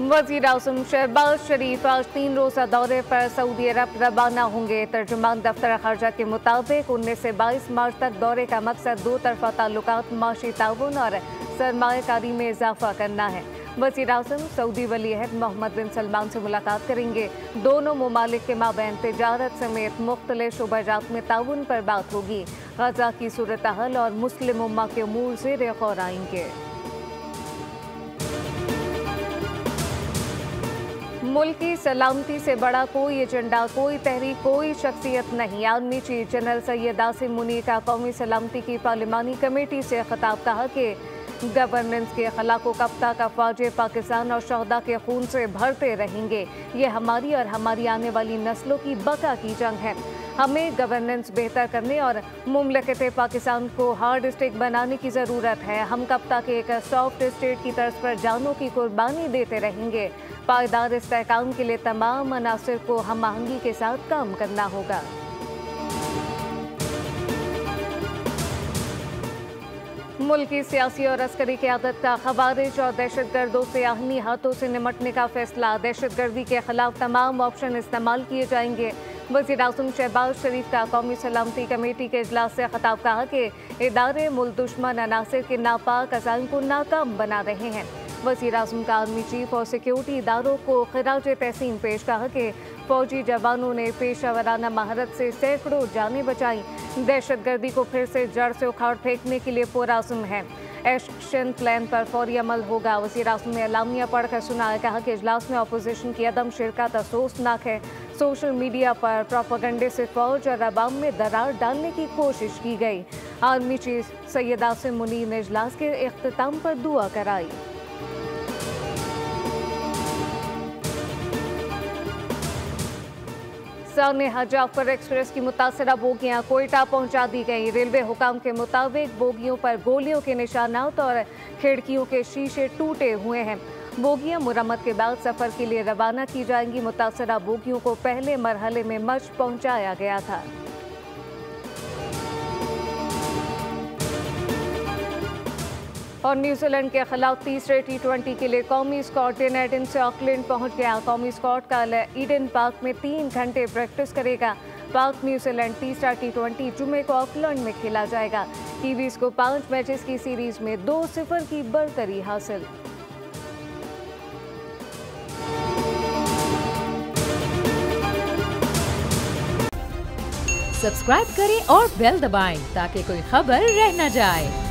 वज़ीर आज़म शहबाज शरीफ आज 3 रोज़ा दौरे पर सऊदी अरब रवाना होंगे। तर्जुमान दफ्तर ख़ारजा के मुताबिक 19 से 22 मार्च तक दौरे का मकसद दो तरफ़ा ताल्लुकात, माशी ताउन और सरमायाकारी में इजाफा करना है। वज़ीर आज़म सऊदी वली अहद मोहम्मद बिन सलमान से मुलाकात करेंगे। दोनों ममालिक के माबैन तिजारत समेत मुख्तलिफ शोबाजात में ताउन पर बात होगी। गज़ा की सूरत हाल और मुस्लिम उम्मा के उमूर ज़ेर गौर आएंगे। मुल्क की सलामती से बड़ा कोई एजेंडा, कोई तहरीक, कोई शख्सियत नहीं। Army chief general Syed Asim Munir का कौमी सलामती की पार्लिमानी कमेटी से खिताब, कहा कि गवर्नेंस के खलाको कफ्ता का फौजे पाकिस्तान और शहदा के खून से भरते रहेंगे। ये हमारी और हमारी आने वाली नस्लों की बका की जंग है। हमें गवर्नेंस बेहतर करने और मुमलकत पाकिस्तान को हार्ड स्टेट बनाने की ज़रूरत है। हम कफ्ता के एक सॉफ्ट स्टेट की तर्ज पर जानों की कुर्बानी देते रहेंगे। पायदार इस्तेहकाम के लिए तमाम अनासिर को हम आहंगी के साथ काम करना होगा। मुल्क की सियासी और अस्करी क़यादत का खवारिज और दहशतगर्दों से आहनी हाथों से निमटने का फैसला। दहशतगर्दी के खिलाफ तमाम ऑप्शन इस्तेमाल किए जाएंगे। वज़ीर आज़म शहबाज शरीफ का कौमी सलामती कमेटी के इजलास से खिताब, कहा कि इदारे मुल्क दुश्मन अनासिर के नापाक अज़ाइम को नाकाम बना रहे हैं। वज़ीर आज़म का आर्मी चीफ और सिक्योरिटी इदारों को खिराज तहसीन पेश, कहा कि फौजी जवानों ने पेशावराना महारत से सैकड़ों जानें बचाई। दहशतगर्दी को फिर से जड़ से उखाड़ फेंकने के लिए पुरअज़्म है। एक्शन प्लान पर फौरी अमल होगा। वज़ीर आज़म ने एलामिया पढ़कर सुनाया, कहा कि इजलास में अपोजिशन की अदम शिरकत अफसोसनाक है। सोशल मीडिया पर प्रोपेगेंडे से फौज और अवाम में दरार डालने की कोशिश की गई। आर्मी चीफ सैयद आसिम मुनीर ने इजलास के इख्तिताम पर दुआ कराई। सानेहा जाफर एक्सप्रेस की मुतासरा बोगियां कोयटा पहुंचा दी गई। रेलवे हुकाम के मुताबिक बोगियों पर गोलियों के निशानात और खिड़कियों के शीशे टूटे हुए हैं। बोगियां मुरम्मत के बाद सफर के लिए रवाना की जाएंगी। मुतासरा बोगियों को पहले मरहले में मश्क पहुंचाया गया था। और न्यूजीलैंड के खिलाफ तीसरे T20 के लिए कौमी स्क्वाड डेनएडन से ऑकलैंड पहुंच गया। कौमी स्क्वाड कल ईडन पार्क में 3 घंटे प्रैक्टिस करेगा। पाक न्यूजीलैंड तीसरा T20 जुमे को ऑकलैंड में खेला जाएगा। कीवीज को 5 मैचेस की सीरीज में 2-0 की बढ़तरी हासिल। सब्सक्राइब करें और बेल दबाएं ताकि कोई खबर रह न जाए।